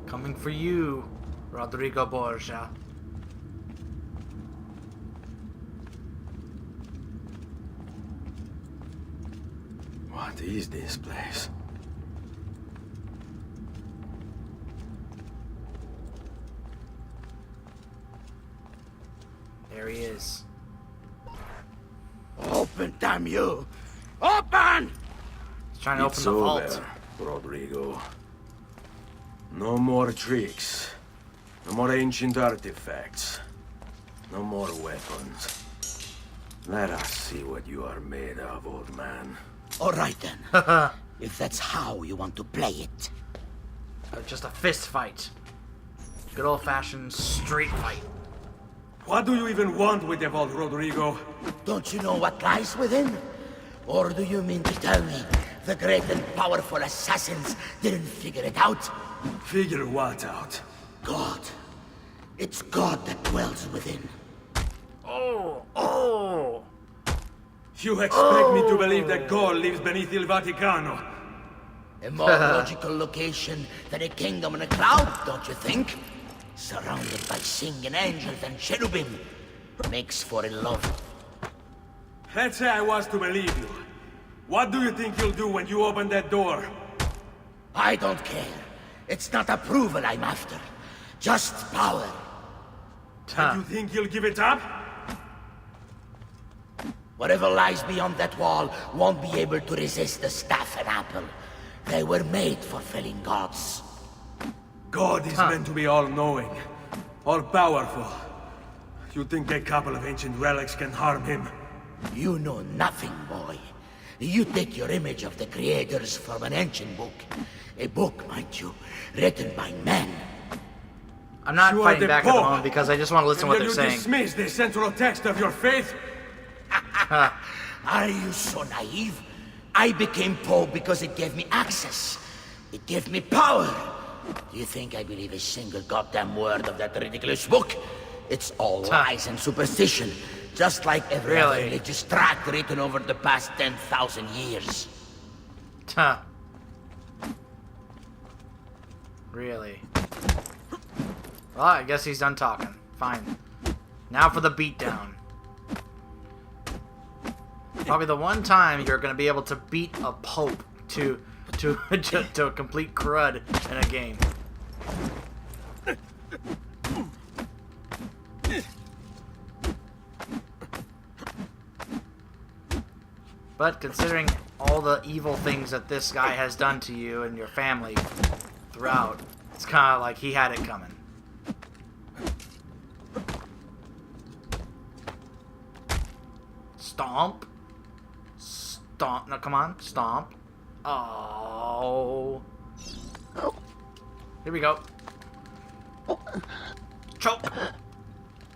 Coming for you, Rodrigo Borgia. What is this place? There he is. Open, damn you! Open! He's trying to It's open the over, vault. Rodrigo. No more tricks. No more ancient artifacts. No more weapons. Let us see what you are made of, old man. All right then. If that's how you want to play it. Just a fist fight. Good old-fashioned street fight. What do you even want with the vault, Rodrigo? Don't you know what lies within? Or do you mean to tell me the great and powerful assassins didn't figure it out? Figure what out? God. It's God that dwells within. Oh! You expect me to believe that God lives beneath Il Vaticano? A more logical location than a kingdom in a cloud, don't you think? Surrounded by singing angels and cherubim. Makes for a love. Let's say I was to believe you. What do you think you'll do when you open that door? I don't care. It's not approval I'm after. Just power. And you think you'll give it up? Whatever lies beyond that wall won't be able to resist the staff and apple. They were made for felling gods. God is meant to be all-knowing, all-powerful. You think a couple of ancient relics can harm him? You know nothing, boy. You take your image of the creators from an ancient book. A book, mind you, written by men. I'm not You are fighting the back at the Pope. moment because I just want to listen to what And they're then you saying. dismiss the central text of your faith? Are you so naive? I became Pope because it gave me access. It gave me power. Do you think I believe a single goddamn word of that ridiculous book? It's all lies and superstition, just like every other Really? religious tract written over the past 10,000 years. Huh. Really? Well, I guess he's done talking. Fine. Now for the beatdown. Probably the one time you're going to be able to beat a pope to a complete crud in a game. But considering all the evil things that this guy has done to you and your family throughout, it's kind of like he had it coming. Stomp. Stomp. No, come on. Stomp. Oh. Here we go. Choke.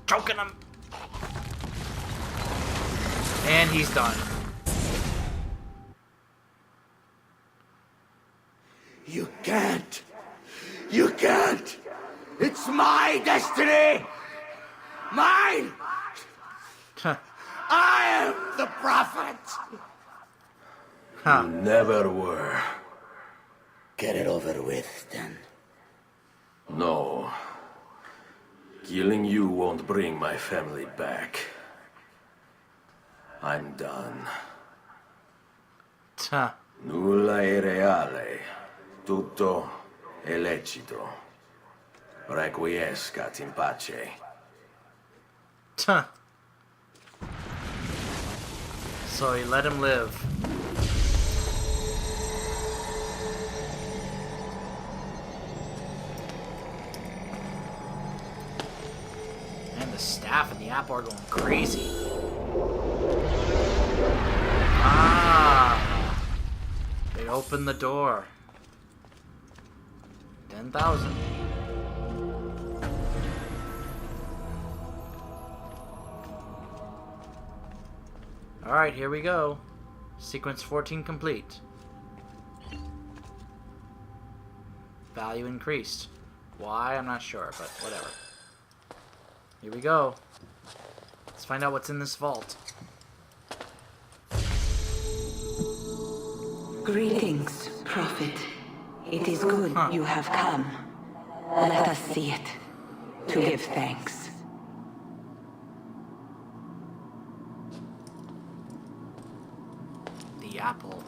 Choking him. And he's done. You can't. You can't. It's my destiny. Mine. I am the prophet. Huh. You never were. Get it over with, then. No. Killing you won't bring my family back. I'm done. Huh. Nulla è reale. Tutto è lecito. Requiescat in pace. Huh. So he let him live. And the staff and the apple are going crazy. Ah! They opened the door. 10,000. Alright, here we go. Sequence 14 complete. Value increased. Why? I'm not sure, but whatever. Here we go. Let's find out what's in this vault. Greetings, Prophet. It is good you have come. Let us see it, to give thanks. The apple.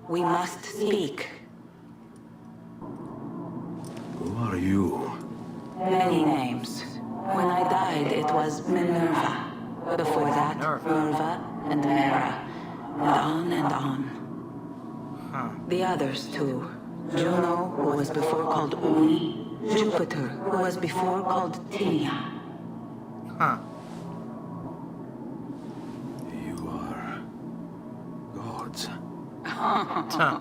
We must speak. Who are you? Many names. When I died, it was Minerva. Before that, Merva and Mera. And on and on. Huh. The others, too. Juno, who was before called Uni. Jupiter, who was before called Tinia. Huh. You are... gods. Huh.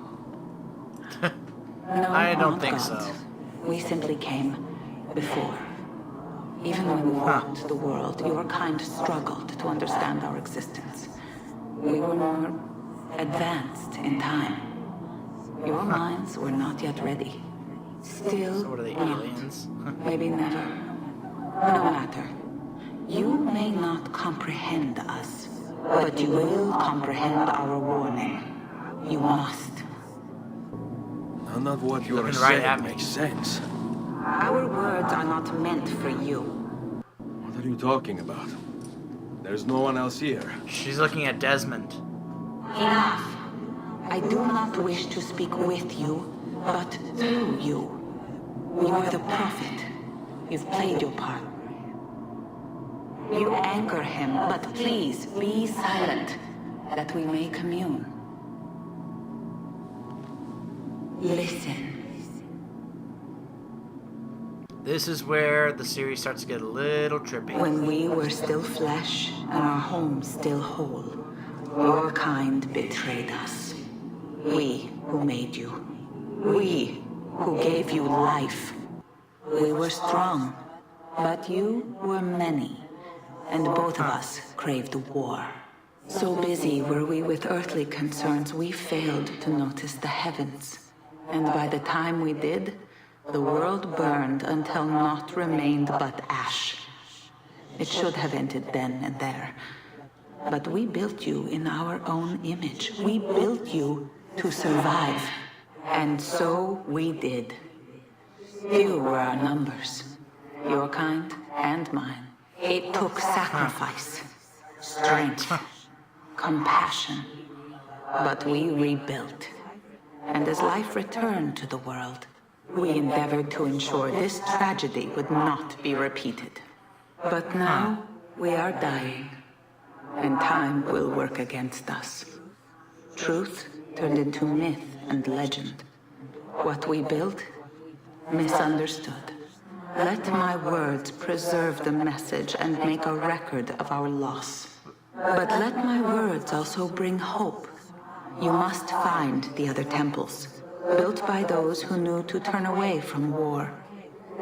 No, I don't not think gods. so. We simply came before. Even when we walked the world, your kind struggled to understand our existence. We were more advanced in time. Your minds were not yet ready. Still So what are they, not. aliens? Maybe never. No matter. You may not comprehend us, but you will comprehend our warning. You must. None of what you are Looking right saying at me. makes sense. Our words are not meant for you. What are you talking about? There's no one else here. She's looking at Desmond. Enough. I do not wish to speak with you, but through you. You are the prophet. You've played your part. You anchor him, but please be silent, that we may commune. Listen. This is where the series starts to get a little trippy. When we were still flesh and our home still whole, your kind betrayed us. We who made you. We who gave you life. We were strong, but you were many, and both of us craved war. So busy were we with earthly concerns, we failed to notice the heavens. And by the time we did, the world burned until naught remained but ash. It should have ended then and there. But we built you in our own image. We built you to survive. And so we did. Few were our numbers. Your kind and mine. It took sacrifice, strength, compassion. But we rebuilt. And as life returned to the world, we endeavored to ensure this tragedy would not be repeated. But now we are dying, and time will work against us. Truth turned into myth and legend. What we built, misunderstood. Let my words preserve the message and make a record of our loss. But let my words also bring hope. You must find the other temples, built by those who knew to turn away from war.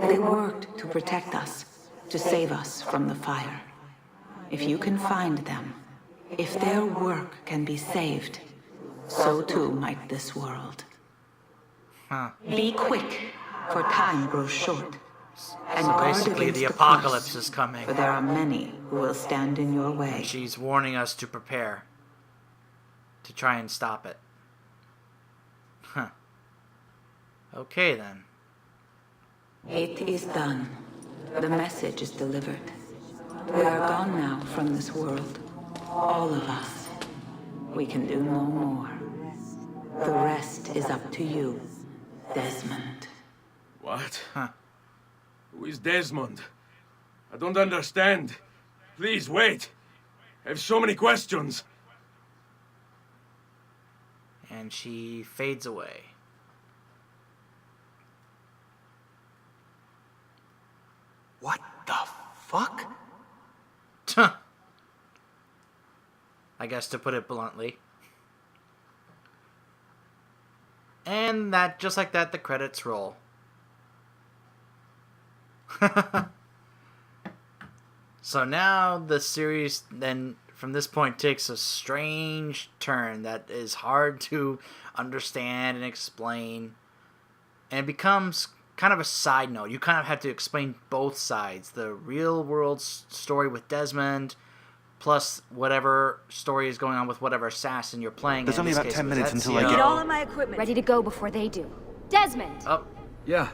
They worked to protect us, to save us from the fire. If you can find them, if their work can be saved, so too might this world. Be quick, for time grows short. And So guard basically against the the apocalypse curse, is coming. for there are many who will stand in your way. And she's warning us to prepare. To try and stop it. Huh. Okay then. It is done. The message is delivered. We are gone now from this world. All of us. We can do no more. The rest is up to you, Desmond. What? Huh. Who is Desmond? I don't understand. Please, wait. I have so many questions. And she fades away. What the fuck? I guess to put it bluntly. And that, just like that, the credits roll. So now the series then from this point takes a strange turn that is hard to understand and explain. And it becomes kind of a side note. You kind of have to explain both sides. The real world story with Desmond plus whatever story is going on with whatever assassin you're playing. There's only about 10 minutes until I they get all of my equipment Ready to go before they do. Desmond! Oh, Yeah.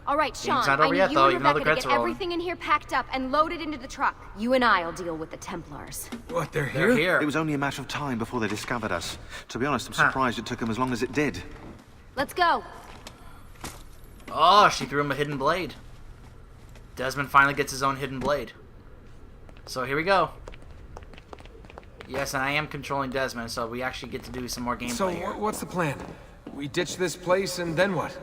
All right, Sean, not over I need yet, you though, and even though the Rebecca to credits get are rolling. everything in here packed up and loaded into the truck. You and I'll deal with the Templars. What, they're they're here? here. It was only a matter of time before they discovered us. To be honest, I'm surprised it took them as long as it did. Let's go. Oh, she threw him a hidden blade. Desmond finally gets his own hidden blade. So here we go. Yes, and I am controlling Desmond, so we actually get to do some more gameplay So, here. what's the plan? We ditch this place and then what?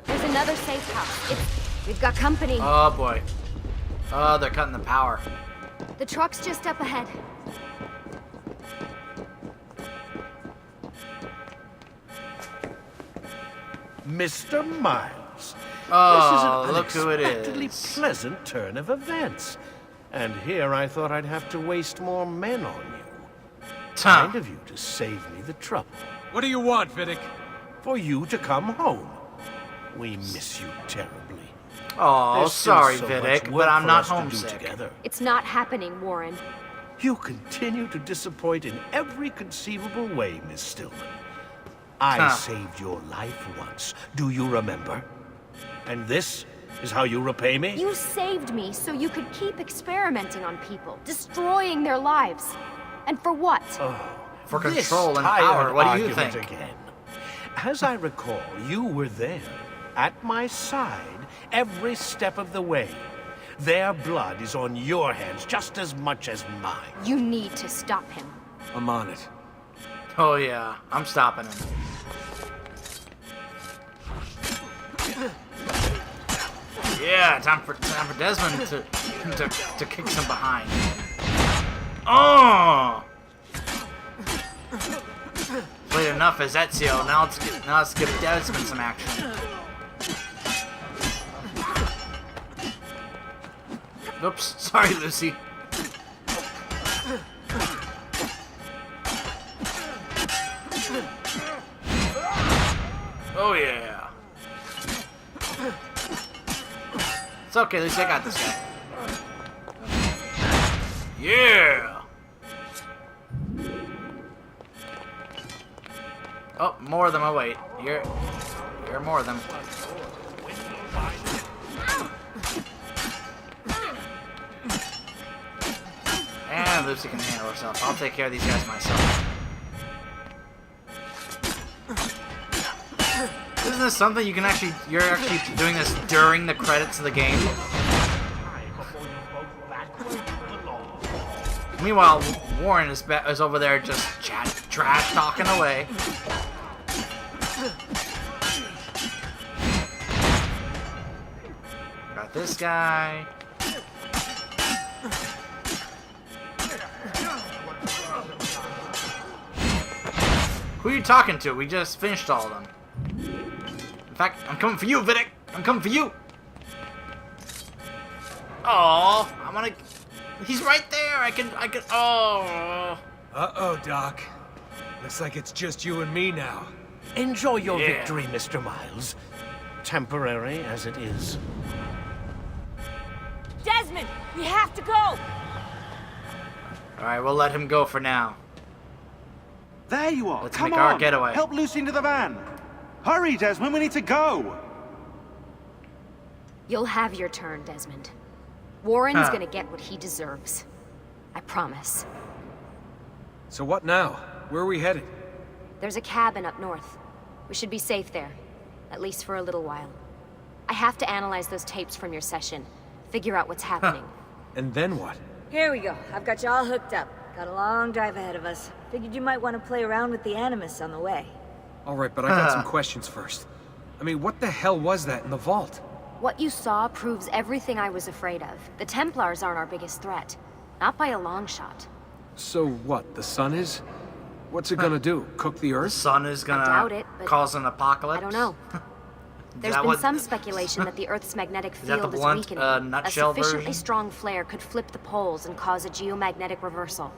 There's another safe house. We've got company. Oh boy. Oh, they're cutting the power. The truck's just up ahead. Mr. Miles. Oh, This is an look who it unexpectedly is. pleasant turn of events. And here I thought I'd have to waste more men on you. Huh. Kind of you to save me the trouble. What do you want, Vidic? For you to come home. We miss you terribly. Oh, There's still sorry, so much Vidic, work but I'm for not us to do homesick. together. It's not happening, Warren. You continue to disappoint in every conceivable way, Miss Stillman. I Huh. saved your life once. Do you remember? And this is how you repay me? You saved me so you could keep experimenting on people, destroying their lives. And for what? For This control and tired power, what do you argument think? Again. As I recall, you were there, at my side, every step of the way. Their blood is on your hands just as much as mine. You need to stop him. I'm on it. Oh yeah, I'm stopping him. Yeah, time for Desmond to kick some behind. Oh! Played enough as Ezio. Now let's give Desmond some action. Oops, sorry, Lucy. Oh yeah. It's okay, Lucy, I got this guy. Yeah. Oh, more of them. Oh wait, you're more of them. And Lucy can handle herself. I'll take care of these guys myself. Isn't this something you can you're actually doing this during the credits of the game? Meanwhile, Warren is over there just trash talking away. Got this guy. Who are you talking to? We just finished all of them. In fact, I'm coming for you, Vidic. I'm coming for you. Oh, I'm gonna. He's right there. I can. Oh. Uh-oh, Doc. Looks like it's just you and me now. Enjoy your Yeah. victory, Mr. Miles. Temporary as it is. Desmond, we have to go! All right, we'll let him go for now. There you are. Let's Come make our on. getaway. Help Lucy into the van. Hurry, Desmond. We need to go. You'll have your turn, Desmond. Warren's Huh. gonna get what he deserves. I promise. So what now? Where are we headed? There's a cabin up north. We should be safe there. At least for a little while. I have to analyze those tapes from your session. Figure out what's happening. And then what? Here we go. I've got you all hooked up. Got a long drive ahead of us. Figured you might want to play around with the Animus on the way. All right, but I got some questions first. I mean, what the hell was that in the vault? What you saw proves everything I was afraid of. The Templars aren't our biggest threat. Not by a long shot. So what, the sun is? What's it gonna do? Cook the The Earth? sun is gonna doubt it, but cause an apocalypse. I don't know. There's that been what- some speculation that the Earth's magnetic that the field is blunt, weakening. nutshell A sufficiently version? strong flare could flip the poles and cause a geomagnetic reversal.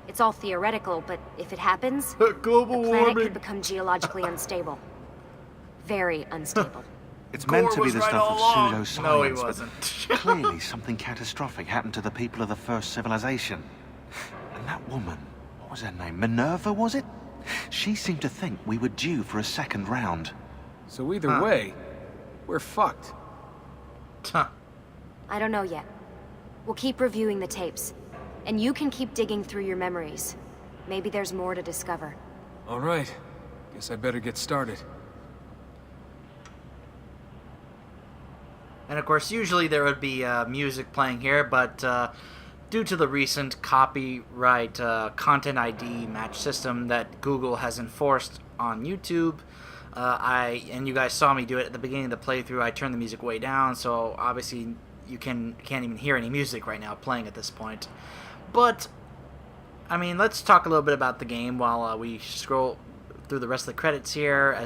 It's all theoretical, but if it happens, Global the planet warming. could become geologically unstable. Very unstable. It's meant to Gore be was the right stuff all of along. pseudoscience. No, he but wasn't. clearly, something catastrophic happened to the people of the first civilization. That woman, what was her name? Minerva, was it? She seemed to think we were due for a second round. So either way, we're fucked. Huh. I don't know yet. We'll keep reviewing the tapes. And you can keep digging through your memories. Maybe there's more to discover. All right. Guess I better get started. And of course, usually there would be music playing here, but due to the recent copyright Content ID match system that Google has enforced on YouTube, and you guys saw me do it at the beginning of the playthrough, I turned the music way down, so obviously you can't even hear any music right now playing at this point. But, I mean, let's talk a little bit about the game while we scroll through the rest of the credits here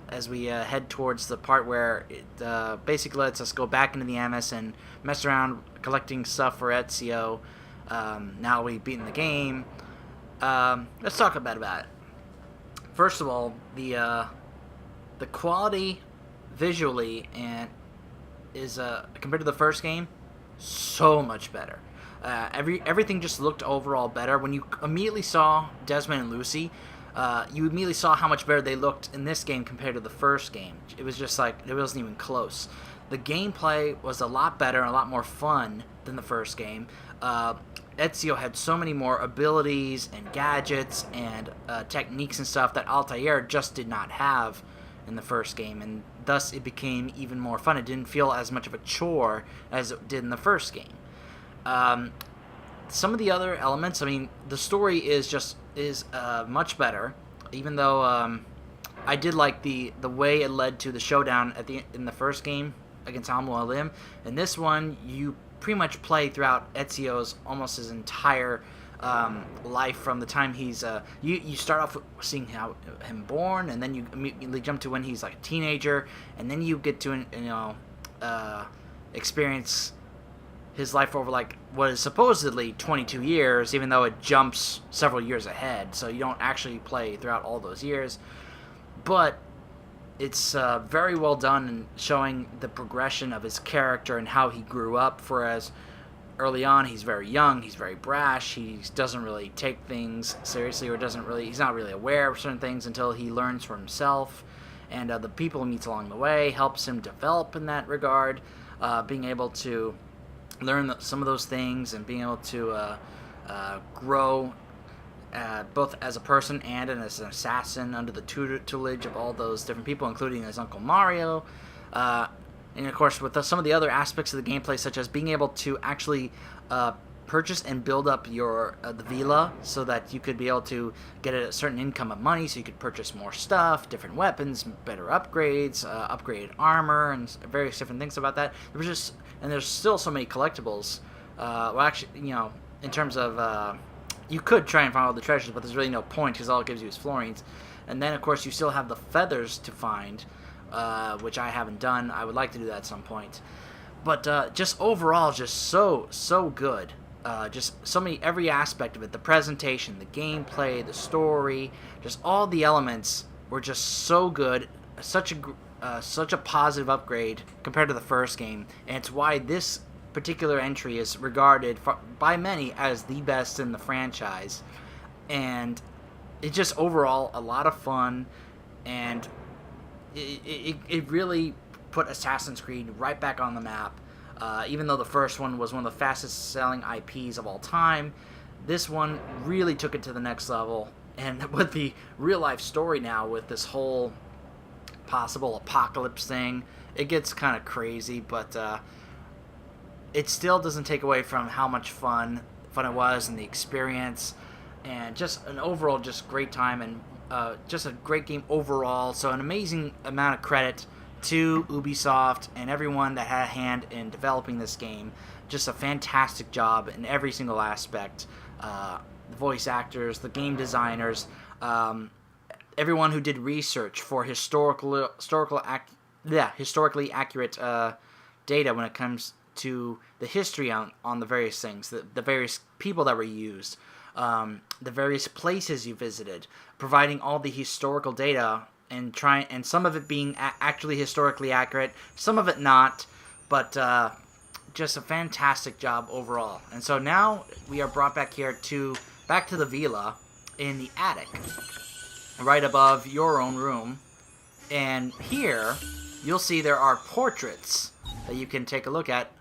as we head towards the part where it basically lets us go back into the Animus and mess around collecting stuff for Ezio. Now we've beaten the game. Let's talk about it. First of all, the quality visually and is compared to the first game, so much better. Everything just looked overall better. When you immediately saw Desmond and Lucy, you immediately saw how much better they looked in this game compared to the first game. It was just like, it wasn't even close. The gameplay was a lot better and a lot more fun than the first game. Ezio had so many more abilities and gadgets and techniques and stuff that Altair just did not have in the first game, and thus it became even more fun. It didn't feel as much of a chore as it did in the first game. Some of the other elements, I mean, the story is much better, even though I did like the way it led to the showdown in the first game against Al-Mualim. In this one, you pretty much play throughout Ezio's almost his entire life from the time he's you start off seeing him born, and then you immediately jump to when he's like a teenager, and then you get to experience his life over like what is supposedly 22 years, even though it jumps several years ahead, so you don't actually play throughout all those years. But it's very well done in showing the progression of his character and how he grew up, whereas early on he's very young, he's very brash, he doesn't really take things seriously, or he's not really aware of certain things until he learns for himself, and the people he meets along the way helps him develop in that regard, being able to learn some of those things and being able to grow both as a person and as an assassin under the tutelage of all those different people, including his Uncle Mario. And of course, with some of the other aspects of the gameplay, such as being able to actually purchase and build up your the villa, so that you could be able to get a certain income of money, so you could purchase more stuff, different weapons, better upgrades, upgraded armor, and various different things about that. There's still so many collectibles. Well, actually, in terms of you could try and find all the treasures, but there's really no point because all it gives you is florins. And then, of course, you still have the feathers to find, which I haven't done. I would like to do that at some point. But just overall, just so good. Just every aspect of it, the presentation, the gameplay, the story, just all the elements were just so good. Such a positive upgrade compared to the first game, and it's why this particular entry is regarded by many as the best in the franchise. And it's just overall a lot of fun, and it really put Assassin's Creed right back on the map. Even though the first one was one of the fastest selling IPs of all time, this one really took it to the next level. And with the real life story now, with this whole possible apocalypse thing, it gets kind of crazy, but it still doesn't take away from how much fun it was, and the experience, and just an overall just great time, and just a great game overall. So an amazing amount of credit to Ubisoft and everyone that had a hand in developing this game. Just a fantastic job in every single aspect. The voice actors, the game designers, everyone who did research for historically accurate data when it comes to the history on the various things, the various people that were used, the various places you visited, providing all the historical data, and some of it being actually historically accurate, some of it not, but just a fantastic job overall. And so now we are brought back here to back to the villa in the attic, right above your own room. And here, you'll see there are portraits that you can take a look at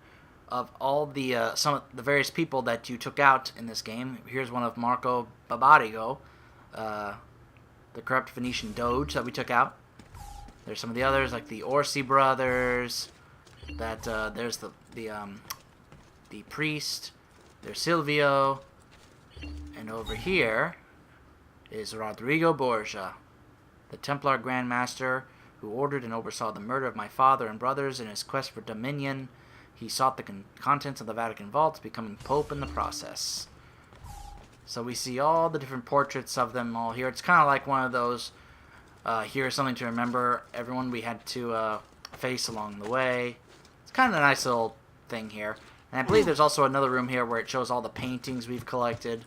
of all the some of the various people that you took out in this game. Here's one of Marco Barbarigo, the corrupt Venetian Doge that we took out. There's some of the others, like the Orsi brothers. There's the priest. There's Silvio, and over here is Rodrigo Borgia, the Templar Grand Master who ordered and oversaw the murder of my father and brothers in his quest for dominion. He sought the contents of the Vatican vaults, becoming Pope in the process. So we see all the different portraits of them all here. It's kind of like one of those, here's something to remember everyone we had to face along the way. It's kind of a nice little thing here. And I believe there's also another room here where it shows all the paintings we've collected.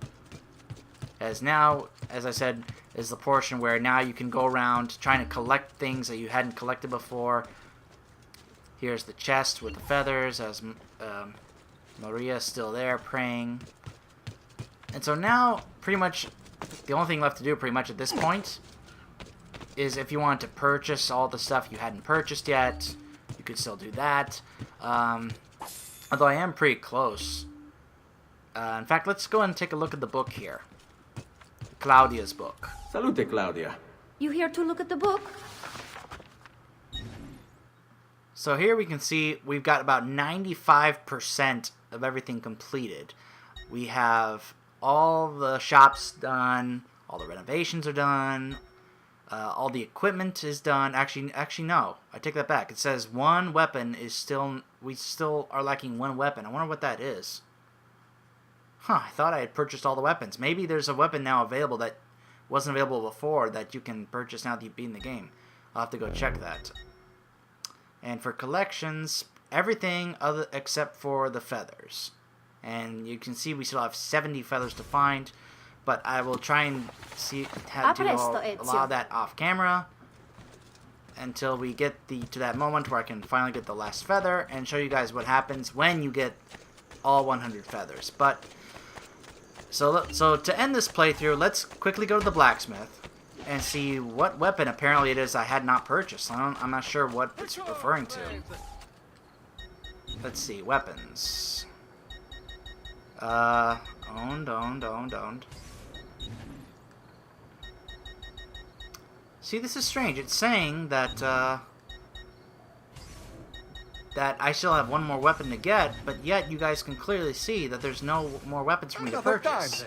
As now, as I said, is the portion where now you can go around trying to collect things that you hadn't collected before. Here's the chest with the feathers, as Maria's still there praying. And so now, pretty much, the only thing left to do pretty much at this point is if you wanted to purchase all the stuff you hadn't purchased yet, you could still do that. Although I am pretty close. In fact, let's go and take a look at the book here. Claudia's book. Salute, Claudia. You here to look at the book? So here we can see we've got about 95% of everything completed. We have all the shops done, all the renovations are done, all the equipment is done. Actually, no, I take that back. It says one weapon is still, we still are lacking one weapon. I wonder what that is. Huh, I thought I had purchased all the weapons. Maybe there's a weapon now available that wasn't available before that you can purchase now that you've beaten the game. I'll have to go check that. And for collections, everything other except for the feathers. And you can see we still have 70 feathers to find, but I will try and see how to do a lot of that off camera until we get to that moment where I can finally get the last feather and show you guys what happens when you get all 100 feathers. But so to end this playthrough, let's quickly go to the blacksmith and see what weapon apparently it is I had not purchased. I'm not sure what it's referring to. Let's see, weapons. Owned. See, this is strange. It's saying that that I still have one more weapon to get, but yet you guys can clearly see that there's no more weapons for me to purchase.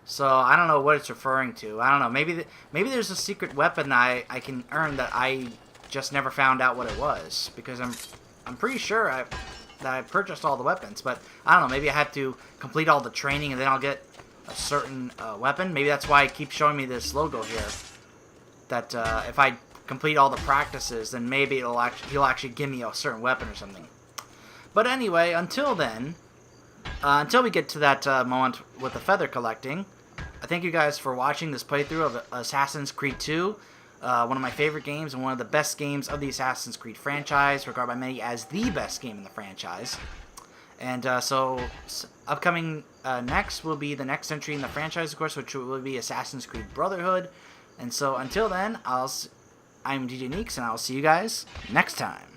So I don't know what it's referring to. I don't know. Maybe there's a secret weapon I can earn that I just never found out what it was, because I'm pretty sure that I purchased all the weapons, but I don't know. Maybe I have to complete all the training and then I'll get a certain weapon. Maybe that's why it keeps showing me this logo here. That if I complete all the practices, then maybe he'll actually give me a certain weapon or something. But anyway, until then, until we get to that moment with the feather collecting, I thank you guys for watching this playthrough of Assassin's Creed 2. One of my favorite games and one of the best games of the Assassin's Creed franchise, regarded by many as the best game in the franchise. And so upcoming next will be the next entry in the franchise, of course, which will be Assassin's Creed Brotherhood. And so until then, I'm DJ Neeks, and I'll see you guys next time.